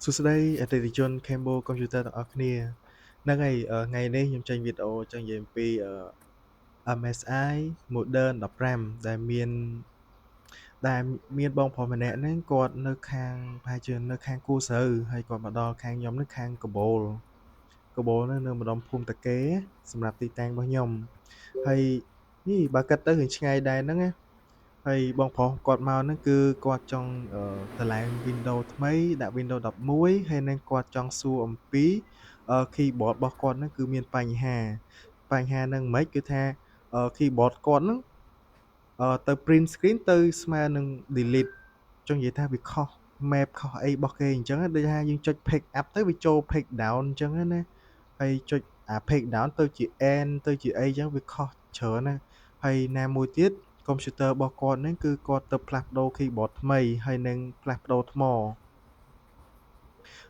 សួស្តីអតិថិជន Kembo Computer ទាំងអស់គ្នាហ្នឹងហើយថ្ងៃនេះខ្ញុំចេញវីដេអូចង់និយាយអំពី MSI Modern 15ដែលមានបងប្រុសម្នាក់ហ្នឹងគាត់នៅខាងប្រហែលជានៅខាងគូស្រូវហើយគាត់មកដល់ខាងខ្ញុំនឹងខាងកបូលហ្នឹងនៅម្ដុំភូមិតាកេសម្រាប់ទីតាំងរបស់ខ្ញុំហើយនេះបើគិតទៅរឿងឆ្ងាយដែរហ្នឹងណាហើយបងប្រុសគាត់មកហ្នឹងគឺគាត់ចង់តម្លើង Windows ថ្មីដាក់ Windows 11ហើយនឹងគាត់ចង់សួរអំពី keyboard របស់គាត់ហ្នឹងគឺមានបញ្ហាហ្នឹងមិនគឺថាkeyboard គាត់ហ្នឹងទៅ print screen ទៅស្មើនឹង delete ចង់និយាយថាវាខុស map ខុសអីរបស់គេអញ្ចឹងដូចថាយើងចុច pick up ទៅវាចូល pick down អញ្ចឹងណាហើយចុចអា pick down ទៅជា end ទៅជាអីអញ្ចឹងវាខុសច្រើនណាហើយណាមួយទៀត computer របស់គាត់ហ្នឹងគឺគាត់ទៅផ្លាស់ប្ដូរ keyboard ថ្មីហើយនឹងផ្លាស់ប្ដូរថ្ម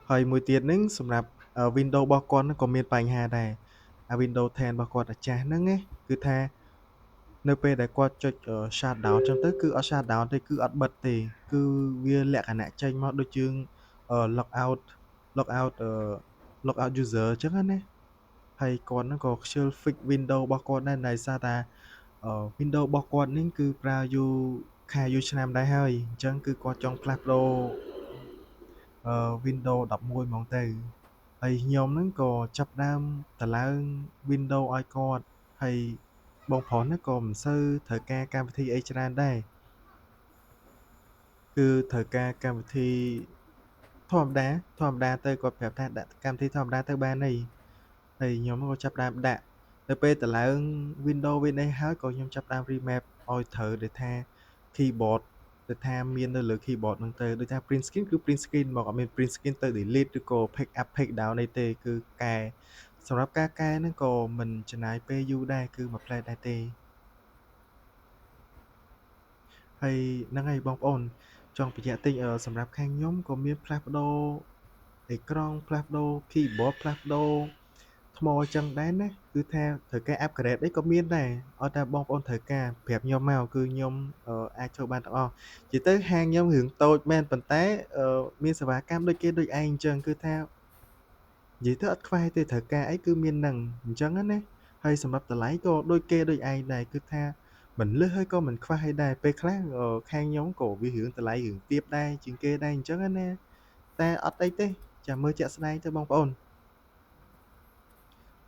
ហើយមួយទៀតហ្នឹងសម្រាប់ Windows របស់គាត់ហ្នឹងក៏មានបញ្ហាដែរអា Windows 10របស់គាត់អាចាស់ហ្នឹងណាគឺថានៅពេលដែលគាត់ចុច shut down ចឹងទៅគឺអត់ shut down ទេគឺអត់បិទទេគឺវាលក្ខណៈចេញមកដូចយើងlog out log out user ចឹងណាហើយគាត់ហ្នឹងក៏ខ្ជិល fix Windows របស់គាត់ដែរដោយសារតែWindows របស់គាត់នេះគឺប្រើយូរឆ្នាំដែរហើយអញ្ចឹងគឺគាត់ចង់ផ្លាស់ប្ដូរWindows 11ហ្មងទៅហើយខ្ញុំហ្នឹងក៏ចាប់ផ្ដើមតម្លើង Windows ឲ្យគាត់ហើយបងប្រុសហ្នឹងក៏មិនសូវត្រូវការកម្មវិធីអីច្រើនដែរគឺត្រូវការកម្មវិធីធម្មតាទៅគាត់ប្រាប់ថាដាក់កម្មវិធីធម្មតាទៅបានហើយខ្ញុំក៏ចាប់ផ្ដើមដាក់ទៅពេលតម្លើង Windows វិញនេះហើយក៏ខ្ញុំចាប់ផ្ដើម remap ឲ្យត្រូវដែលថា keyboard ដែលថាមាននៅលើ keyboard ហ្នឹងទៅដូចថា print screen គឺ print screen មកអត់មាន print screen ទៅ delete ឬក៏ pick up pick down អីទេគឺកែសម្រាប់ការកែហ្នឹងក៏មិនចំណាយពេលយូរដែរគឺមួយផ្លែតដែរទេហើយហ្នឹងហើយបងប្អូនចង់បញ្ជាក់តិចសម្រាប់ខាងខ្ញុំក៏មានផ្លាស់ប្ដូរអេក្រង់ផ្លាស់ប្ដូរ keyboard ផ្លាស់ប្ដូរថ្មចឹងដែរណាគឺថាត្រូវការ upgrade អីក៏មានដែរអត់តែបងប្អូនត្រូវការប្រាប់ខ្ញុំមកគឺខ្ញុំអាចធ្វើបានទាំងអស់និយាយទៅហាងខ្ញុំរឿងតូចមែនប៉ុន្តែមានសេវាកម្មដូចគេដូចឯងអញ្ចឹងគឺថានិយាយទៅអត់ខ្វះទេត្រូវការអីគឺមានហ្នឹងអញ្ចឹងណាហើយសម្រាប់តម្លៃក៏ដូចគេដូចឯងដែរគឺថាមិនលើសហើយក៏មិនខ្វះអីដែរពេលខ្លះខាងខ្ញុំក៏វារឿងតម្លៃរឿងទាបដែរជាងគេដែរអញ្ចឹងណាតែអត់អីទេចាំមើលជាក់ស្ដែងទៅបងប្អូន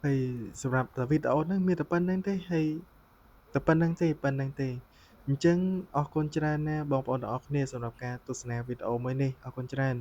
ហើយសម្រាប់វីដេអូហ្នឹងមានតែប៉ុណ្្នឹងទេហើយតែប៉ុណ្្នឹងទេអញ្ចឹងអរគុណច្រើនណាបងប្អូនទាំងអស់គ្នាសម្រាប់ការទស្សនាវីដេអូមួយនេះអរគុណច្រើន